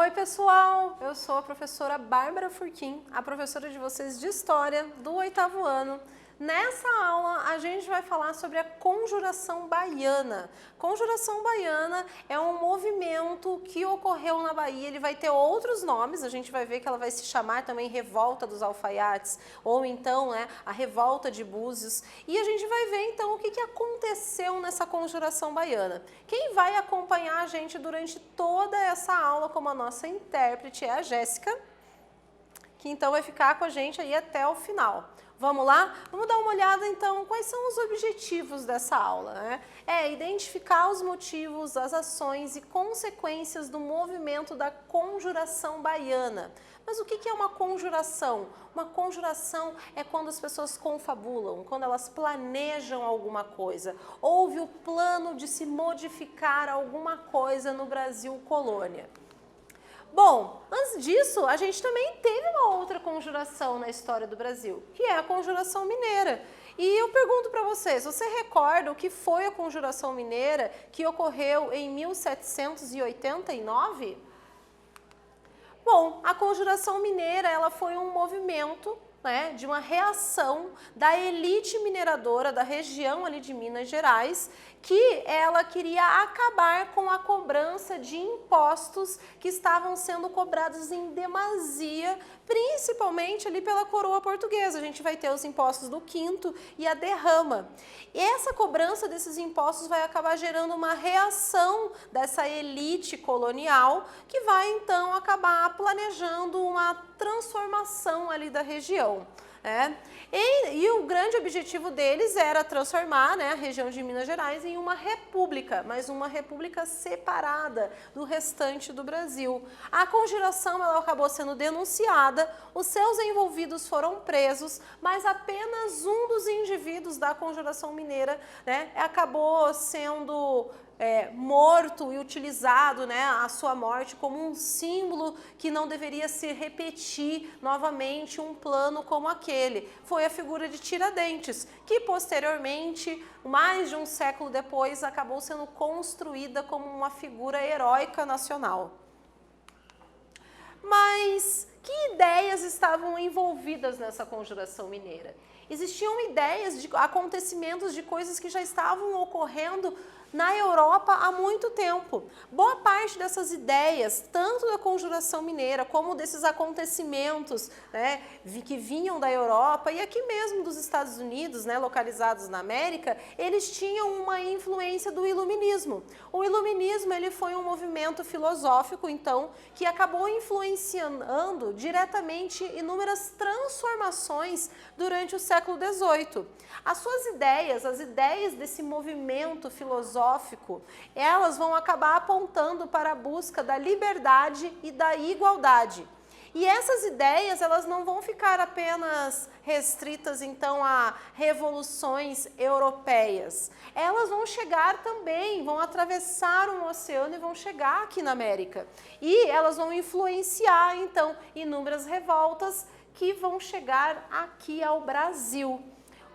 Oi pessoal, eu sou a professora Bárbara Furquim, a professora de vocês de História do 8º ano. Nessa aula a gente vai falar sobre a Conjuração Baiana. Conjuração Baiana é um movimento que ocorreu na Bahia, ele vai ter outros nomes, a gente vai ver que ela vai se chamar também Revolta dos Alfaiates, ou então a Revolta de Búzios, e a gente vai ver então o que aconteceu nessa Conjuração Baiana. Quem vai acompanhar a gente durante toda essa aula como a nossa intérprete é a Jéssica, que então vai ficar com a gente aí até o final. Vamos lá? Vamos dar uma olhada então quais são os objetivos dessa aula, né? É identificar os motivos, as ações e consequências do movimento da Conjuração Baiana. Mas o que é uma conjuração? Uma conjuração é quando as pessoas confabulam, quando elas planejam alguma coisa. Houve o plano de se modificar alguma coisa no Brasil colônia. Bom, antes disso, a gente também teve uma outra conjuração na história do Brasil, que é a Conjuração Mineira. E eu pergunto para vocês, você recorda o que foi a Conjuração Mineira que ocorreu em 1789? Bom, a Conjuração Mineira ela foi um movimento de uma reação da elite mineradora da região ali de Minas Gerais, que ela queria acabar com a cobrança de impostos que estavam sendo cobrados em demasia, principalmente ali pela coroa portuguesa. A gente vai ter os impostos do quinto e a derrama. E essa cobrança desses impostos vai acabar gerando uma reação dessa elite colonial, que vai então acabar planejando uma transformação ali da região. E o grande objetivo deles era transformar a região de Minas Gerais em uma república, mas uma república separada do restante do Brasil. A conjuração ela acabou sendo denunciada, os seus envolvidos foram presos, mas apenas um dos indivíduos da Conjuração Mineira acabou sendo morto e utilizado a sua morte como um símbolo que não deveria se repetir novamente um plano como aquele. Foi a figura de Tiradentes, que posteriormente, mais de um século depois, acabou sendo construída como uma figura heróica nacional. Mas que ideias estavam envolvidas nessa Conjuração Mineira? Existiam ideias de acontecimentos, de coisas que já estavam ocorrendo na Europa há muito tempo. Boa parte dessas ideias, tanto da Conjuração Mineira como desses acontecimentos que vinham da Europa e aqui mesmo dos Estados Unidos, localizados na América, eles tinham uma influência do Iluminismo. O Iluminismo ele foi um movimento filosófico, então, que acabou influenciando diretamente inúmeras transformações durante o século XVIII. As suas ideias, as ideias desse movimento filosófico, elas vão acabar apontando para a busca da liberdade e da igualdade. E essas ideias, elas não vão ficar apenas restritas, então, a revoluções europeias. Elas vão chegar também, vão atravessar um oceano e vão chegar aqui na América. E elas vão influenciar, então, inúmeras revoltas que vão chegar aqui ao Brasil.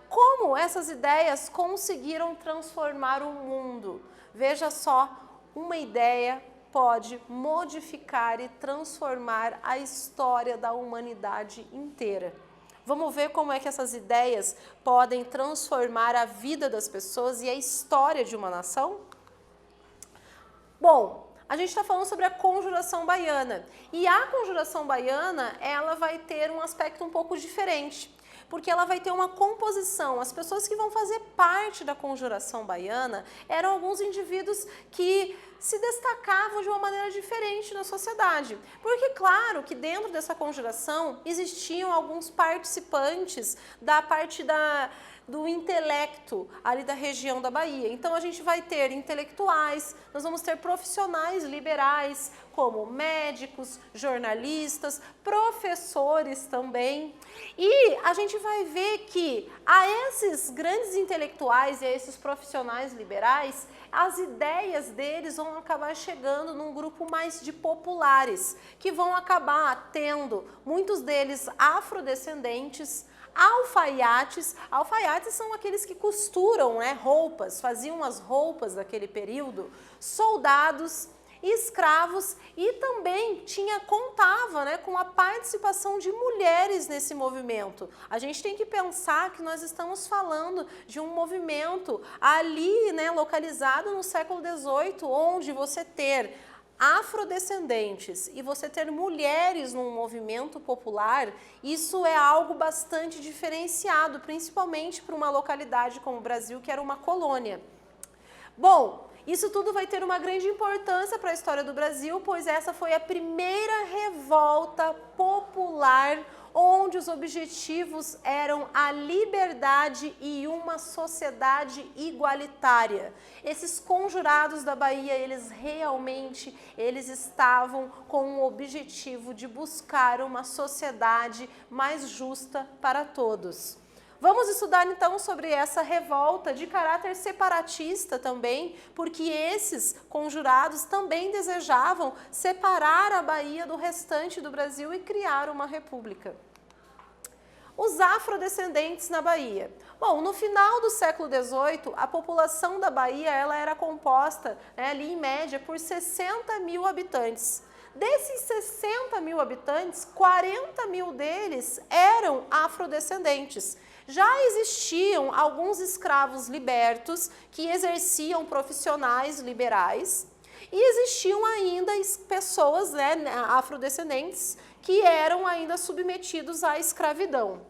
Como essas ideias conseguiram transformar o mundo? Veja só, uma ideia pode modificar e transformar a história da humanidade inteira. Vamos ver como é que essas ideias podem transformar a vida das pessoas e a história de uma nação? Bom, a gente está falando sobre a Conjuração Baiana. E a Conjuração Baiana, ela vai ter um aspecto um pouco diferente, porque ela vai ter uma composição. As pessoas que vão fazer parte da Conjuração Baiana eram alguns indivíduos que se destacavam de uma maneira diferente na sociedade. Porque, claro, que dentro dessa conjuração existiam alguns participantes da parte do intelecto ali da região da Bahia. Então a gente vai ter intelectuais, nós vamos ter profissionais liberais, como médicos, jornalistas, professores também. E a gente vai ver que a esses grandes intelectuais e a esses profissionais liberais, as ideias deles vão acabar chegando num grupo mais de populares, que vão acabar tendo, muitos deles afrodescendentes, alfaiates. Alfaiates são aqueles que costuram roupas, faziam as roupas daquele período, soldados escravos e também contava, né, com a participação de mulheres nesse movimento. A gente tem que pensar que nós estamos falando de um movimento ali, né, localizado no século XVIII, onde você ter afrodescendentes e você ter mulheres num movimento popular, isso é algo bastante diferenciado, principalmente para uma localidade como o Brasil, que era uma colônia. Bom, isso tudo vai ter uma grande importância para a história do Brasil, pois essa foi a primeira revolta popular onde os objetivos eram a liberdade e uma sociedade igualitária. Esses conjurados da Bahia, eles estavam com o objetivo de buscar uma sociedade mais justa para todos. Vamos estudar então sobre essa revolta de caráter separatista também, porque esses conjurados também desejavam separar a Bahia do restante do Brasil e criar uma república. Os afrodescendentes na Bahia. Bom, no final do século XVIII, a população da Bahia era composta, né, ali em média, por 60 mil habitantes. Desses 60 mil habitantes, 40 mil deles eram afrodescendentes. Já existiam alguns escravos libertos que exerciam profissionais liberais e existiam ainda pessoas, né, afrodescendentes que eram ainda submetidos à escravidão.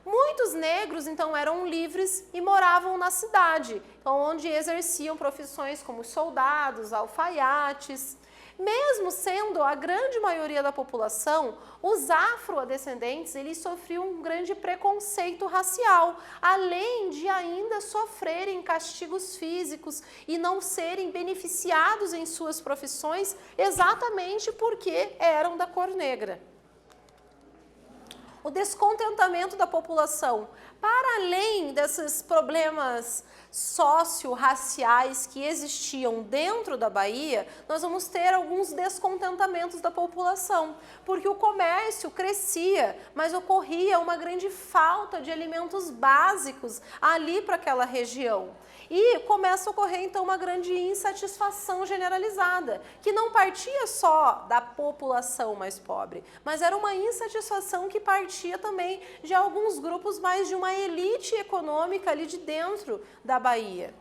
Muitos negros, então, eram livres e moravam na cidade, onde exerciam profissões como soldados, alfaiates. Mesmo sendo a grande maioria da população, os afrodescendentes, eles sofriam um grande preconceito racial, além de ainda sofrerem castigos físicos e não serem beneficiados em suas profissões exatamente porque eram da cor negra. O descontentamento da população, para além desses problemas socio-raciais que existiam dentro da Bahia, nós vamos ter alguns descontentamentos da população, porque o comércio crescia, mas ocorria uma grande falta de alimentos básicos ali para aquela região. E começa a ocorrer então uma grande insatisfação generalizada, que não partia só da população mais pobre, mas era uma insatisfação que partia também de alguns grupos mais de uma elite econômica ali de dentro da Bahia.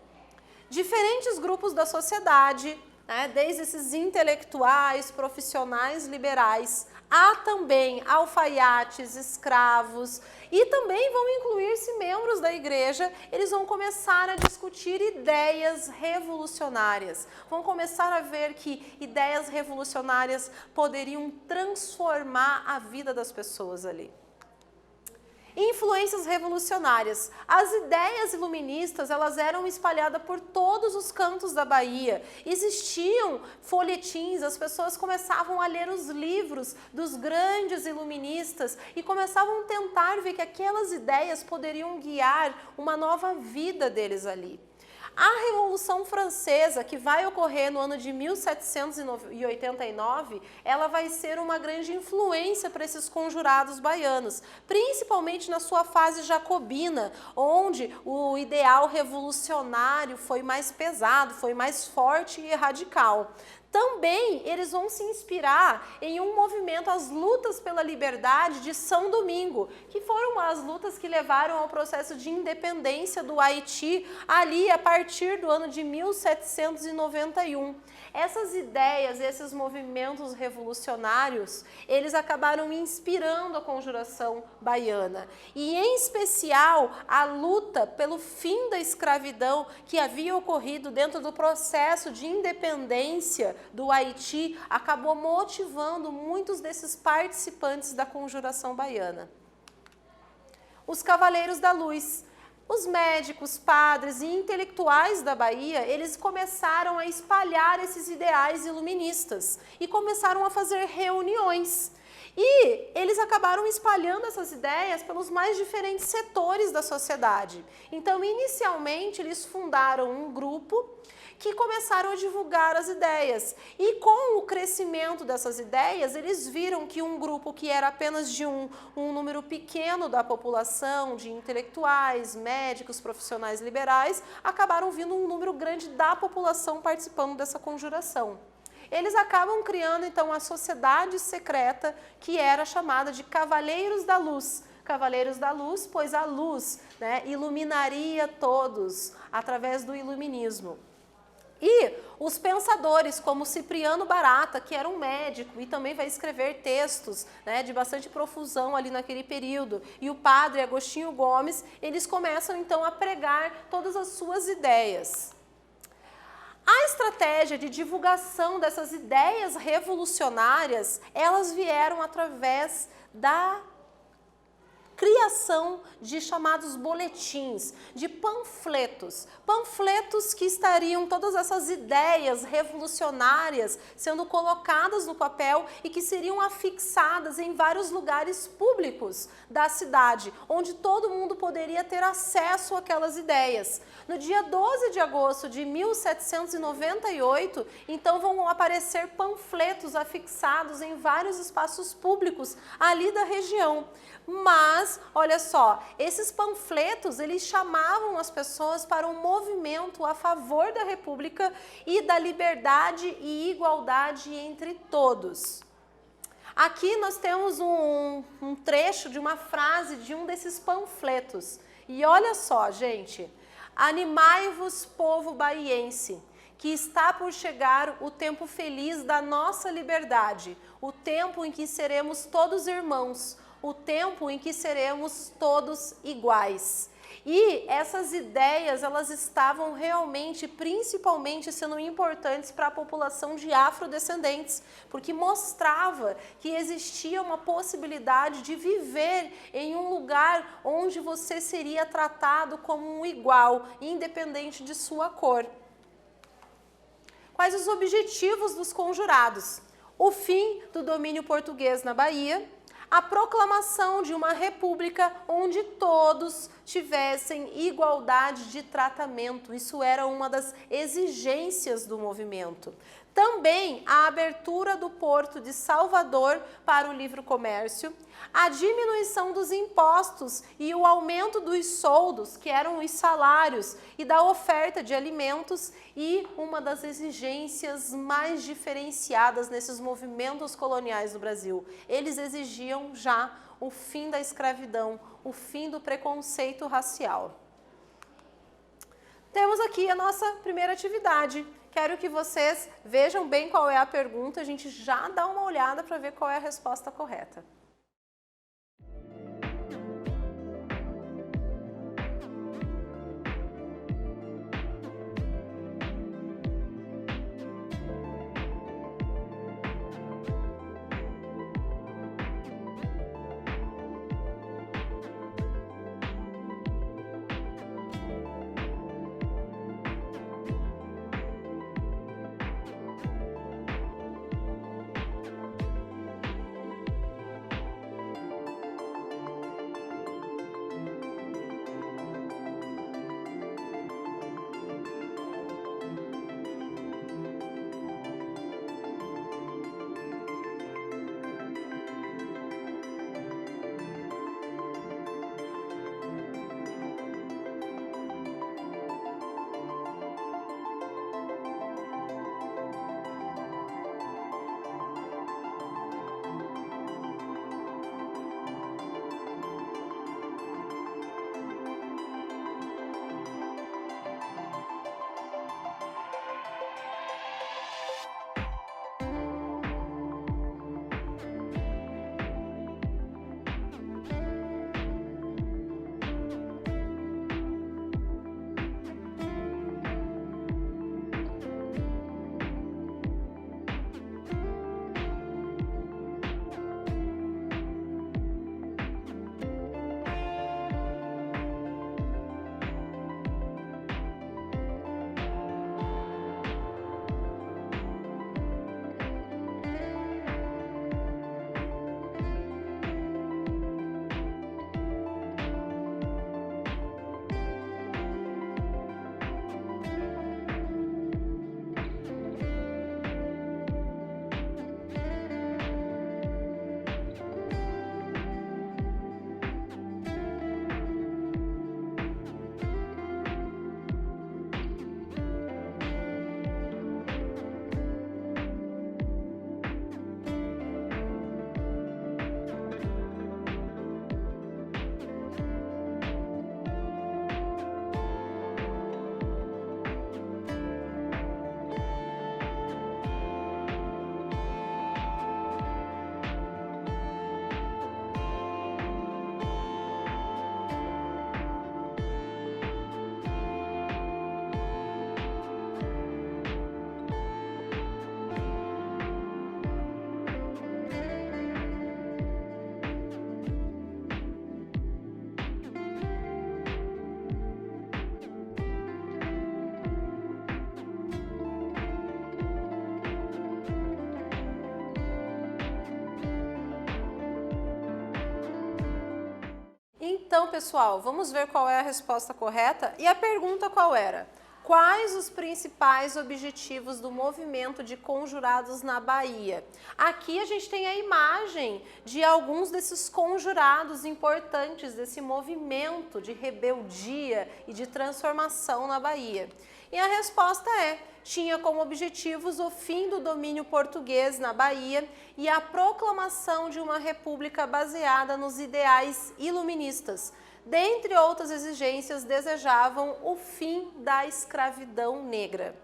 Diferentes grupos da sociedade, né, desde esses intelectuais, profissionais liberais, há também alfaiates, escravos e também vão incluir-se membros da igreja, eles vão começar a discutir ideias revolucionárias, vão começar a ver que ideias revolucionárias poderiam transformar a vida das pessoas ali. Influências revolucionárias. As ideias iluministas, elas eram espalhadas por todos os cantos da Bahia. Existiam folhetins, as pessoas começavam a ler os livros dos grandes iluministas e começavam a tentar ver que aquelas ideias poderiam guiar uma nova vida deles ali. A Revolução Francesa, que vai ocorrer no ano de 1789, ela vai ser uma grande influência para esses conjurados baianos, principalmente na sua fase jacobina, onde o ideal revolucionário foi mais pesado, foi mais forte e radical. Também eles vão se inspirar em um movimento, as lutas pela liberdade de São Domingo, que foram as lutas que levaram ao processo de independência do Haiti, ali a partir do ano de 1791. Essas ideias, esses movimentos revolucionários, eles acabaram inspirando a conjuração baiana. E, em especial, a luta pelo fim da escravidão que havia ocorrido dentro do processo de independência do Haiti, acabou motivando muitos desses participantes da conjuração baiana. Os Cavaleiros da Luz. Os médicos, padres e intelectuais da Bahia, eles começaram a espalhar esses ideais iluministas e começaram a fazer reuniões. E eles acabaram espalhando essas ideias pelos mais diferentes setores da sociedade. Então, inicialmente, eles fundaram um grupo que começaram a divulgar as ideias. E com o crescimento dessas ideias, eles viram que um grupo que era apenas de um número pequeno da população, de intelectuais, médicos, profissionais liberais, acabaram vindo um número grande da população participando dessa conjuração. eles acabam criando então a sociedade secreta que era chamada de Cavaleiros da Luz. Cavaleiros da Luz, pois a luz, né, iluminaria todos através do iluminismo. E os pensadores, como Cipriano Barata, que era um médico e também vai escrever textos, né, de bastante profusão ali naquele período, e o padre Agostinho Gomes, eles começam então a pregar todas as suas ideias. A estratégia de divulgação dessas ideias revolucionárias, elas vieram através da criação de chamados boletins, de panfletos. Panfletos que estariam todas essas ideias revolucionárias sendo colocadas no papel e que seriam afixadas em vários lugares públicos da cidade, onde todo mundo poderia ter acesso àquelas ideias. No dia 12 de agosto de 1798, então vão aparecer panfletos afixados em vários espaços públicos ali da região. Mas, olha só, esses panfletos, eles chamavam as pessoas para um movimento a favor da República e da liberdade e igualdade entre todos. Aqui nós temos um trecho de uma frase de um desses panfletos. E olha só, gente, animai-vos, povo baiense, que está por chegar o tempo feliz da nossa liberdade, o tempo em que seremos todos irmãos, o tempo em que seremos todos iguais. E essas ideias, elas estavam realmente, principalmente, sendo importantes para a população de afrodescendentes, porque mostrava que existia uma possibilidade de viver em um lugar onde você seria tratado como um igual, independente de sua cor. Quais os objetivos dos conjurados? O fim do domínio português na Bahia, a proclamação de uma república onde todos tivessem igualdade de tratamento. Isso era uma das exigências do movimento. Também a abertura do porto de Salvador para o livre comércio, a diminuição dos impostos e o aumento dos soldos, que eram os salários, e da oferta de alimentos, e uma das exigências mais diferenciadas nesses movimentos coloniais do Brasil. Eles exigiam já o fim da escravidão, o fim do preconceito racial. Temos aqui a nossa primeira atividade. Quero que vocês vejam bem qual é a pergunta, a gente já dá uma olhada para ver qual é a resposta correta. Então, pessoal, vamos ver qual é a resposta correta. E a pergunta qual era? Quais os principais objetivos do movimento de conjurados na Bahia? Aqui a gente tem a imagem de alguns desses conjurados importantes desse movimento de rebeldia e de transformação na Bahia. E a resposta tinha como objetivos o fim do domínio português na Bahia e a proclamação de uma república baseada nos ideais iluministas. Dentre outras exigências, desejavam o fim da escravidão negra.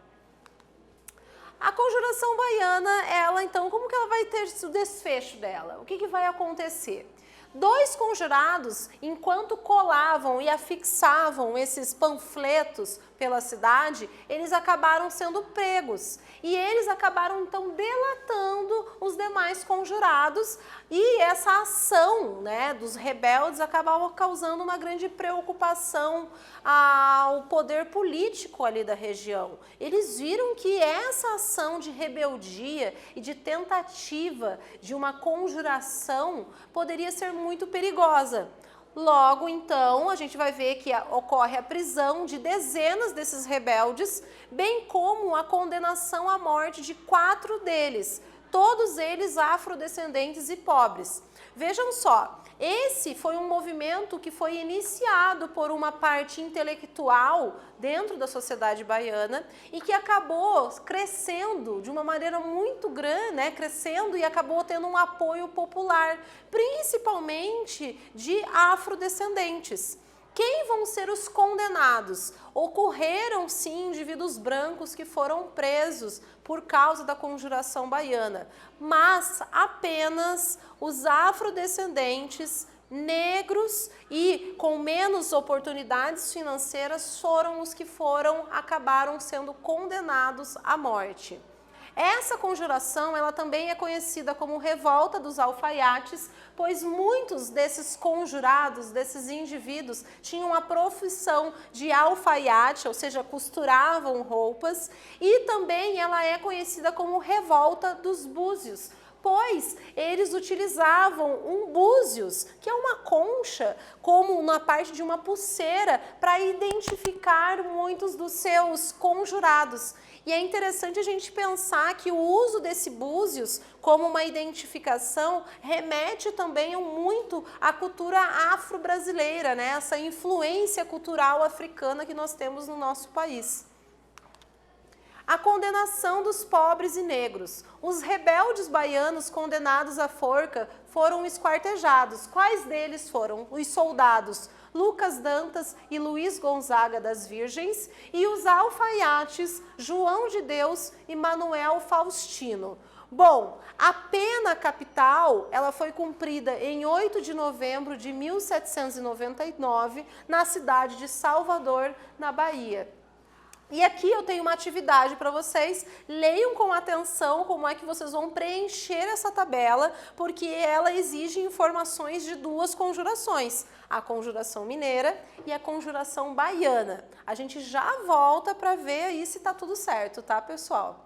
A conjuração baiana, ela então, como que ela vai ter o desfecho dela? O que vai acontecer? Dois conjurados, enquanto colavam e afixavam esses panfletos pela cidade, eles acabaram sendo pegos. E eles acabaram, então, delatando os demais conjurados. E essa ação, né, dos rebeldes acabava causando uma grande preocupação ao poder político ali da região. Eles viram que essa ação de rebeldia e de tentativa de uma conjuração poderia ser muito perigosa. Logo, então, a gente vai ver que ocorre a prisão de dezenas desses rebeldes, bem como a condenação à morte de 4 deles, todos eles afrodescendentes e pobres. Vejam só, esse foi um movimento que foi iniciado por uma parte intelectual dentro da sociedade baiana e que acabou crescendo de uma maneira muito grande, né? Crescendo e acabou tendo um apoio popular, principalmente de afrodescendentes. Quem vão ser os condenados? Ocorreram sim indivíduos brancos que foram presos por causa da conjuração baiana, mas apenas os afrodescendentes, negros e com menos oportunidades financeiras foram os que acabaram sendo condenados à morte. Essa conjuração, ela também é conhecida como Revolta dos Alfaiates, pois muitos desses conjurados, desses indivíduos, tinham a profissão de alfaiate, ou seja, costuravam roupas, e também ela é conhecida como Revolta dos Búzios, pois eles utilizavam um búzios, que é uma concha, como na parte de uma pulseira, para identificar muitos dos seus conjurados. E é interessante a gente pensar que o uso desse búzios como uma identificação remete também muito à cultura afro-brasileira, né? Essa influência cultural africana que nós temos no nosso país. A condenação dos pobres e negros. Os rebeldes baianos condenados à forca foram esquartejados. Quais deles foram? Os soldados Lucas Dantas e Luiz Gonzaga das Virgens e os alfaiates João de Deus e Manuel Faustino. Bom, a pena capital ela foi cumprida em 8 de novembro de 1799 na cidade de Salvador, na Bahia. E aqui eu tenho uma atividade para vocês, leiam com atenção como é que vocês vão preencher essa tabela, porque ela exige informações de 2 conjurações, a conjuração mineira e a conjuração baiana. A gente já volta para ver aí se está tudo certo, tá, pessoal?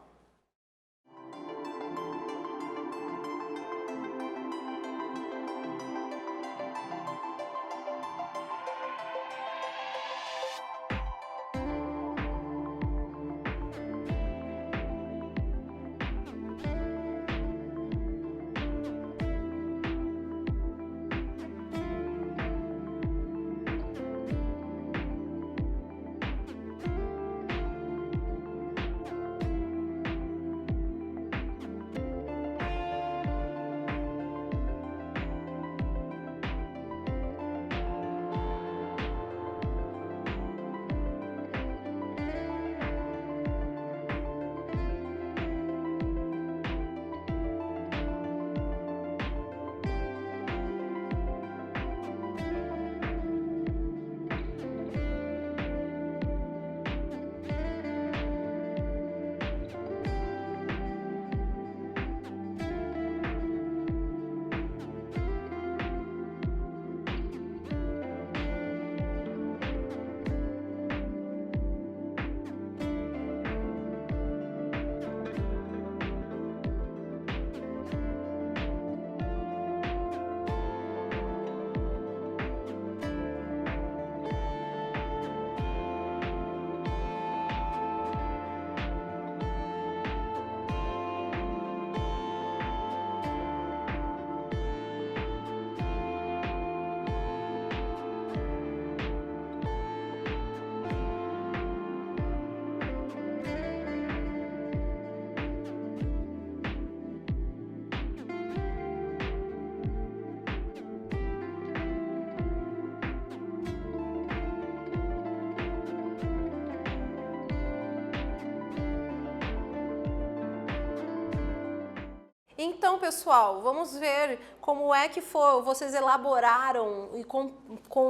então, pessoal, vamos ver como é que vocês elaboraram e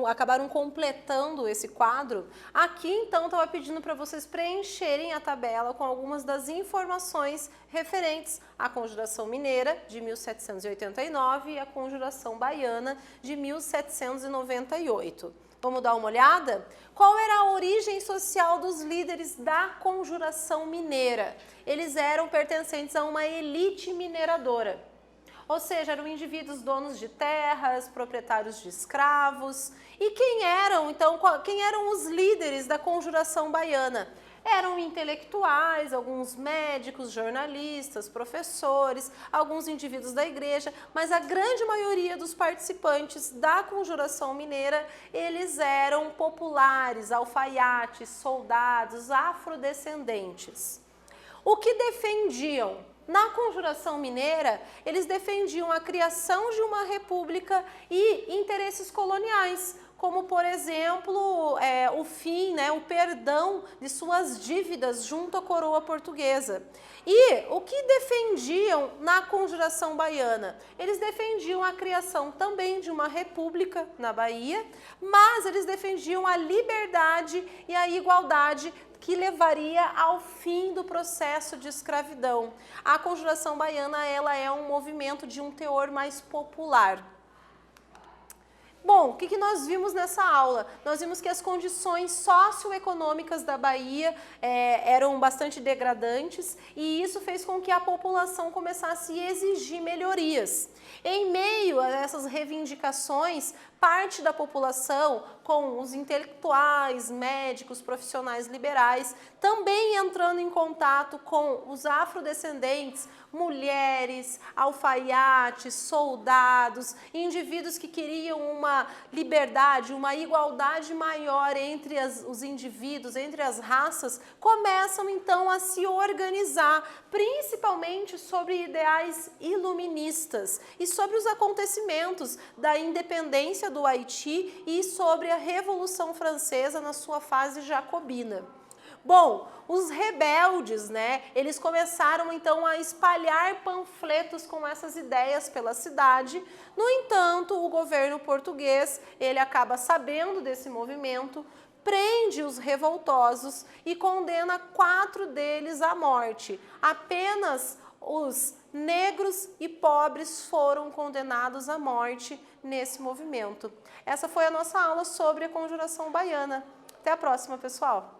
acabaram completando esse quadro. Aqui, então, estava pedindo para vocês preencherem a tabela com algumas das informações referentes à Conjuração Mineira, de 1789, e à Conjuração Baiana, de 1798. Vamos dar uma olhada? Qual era a origem social dos líderes da Conjuração Mineira? Eles eram pertencentes a uma elite mineradora, ou seja, eram indivíduos donos de terras, proprietários de escravos. E quem eram, então, quem eram os líderes da Conjuração Baiana? Eram intelectuais, alguns médicos, jornalistas, professores, alguns indivíduos da igreja, mas a grande maioria dos participantes da Conjuração Mineira, eles eram populares, alfaiates, soldados, afrodescendentes. O que defendiam? Na Conjuração Mineira, eles defendiam a criação de uma república e interesses coloniais, como, por exemplo, o fim, o perdão de suas dívidas junto à coroa portuguesa. E o que defendiam na Conjuração Baiana? Eles defendiam a criação também de uma república na Bahia, mas eles defendiam a liberdade e a igualdade que levaria ao fim do processo de escravidão. A Conjuração Baiana, ela é um movimento de um teor mais popular. Bom, o que nós vimos nessa aula? Nós vimos que as condições socioeconômicas da Bahia eram bastante degradantes e isso fez com que a população começasse a exigir melhorias. Em meio a essas reivindicações, parte da população, com os intelectuais, médicos, profissionais liberais, também entrando em contato com os afrodescendentes, mulheres, alfaiates, soldados, indivíduos que queriam uma liberdade, uma igualdade maior entre os indivíduos, entre as raças, começam então a se organizar, principalmente sobre ideais iluministas e sobre os acontecimentos da independência do Haiti e sobre a Revolução Francesa na sua fase jacobina. Bom, os rebeldes, eles começaram então a espalhar panfletos com essas ideias pela cidade. No entanto, o governo português, ele acaba sabendo desse movimento, prende os revoltosos e condena 4 deles à morte. Apenas os negros e pobres foram condenados à morte nesse movimento. Essa foi a nossa aula sobre a Conjuração Baiana. Até a próxima, pessoal!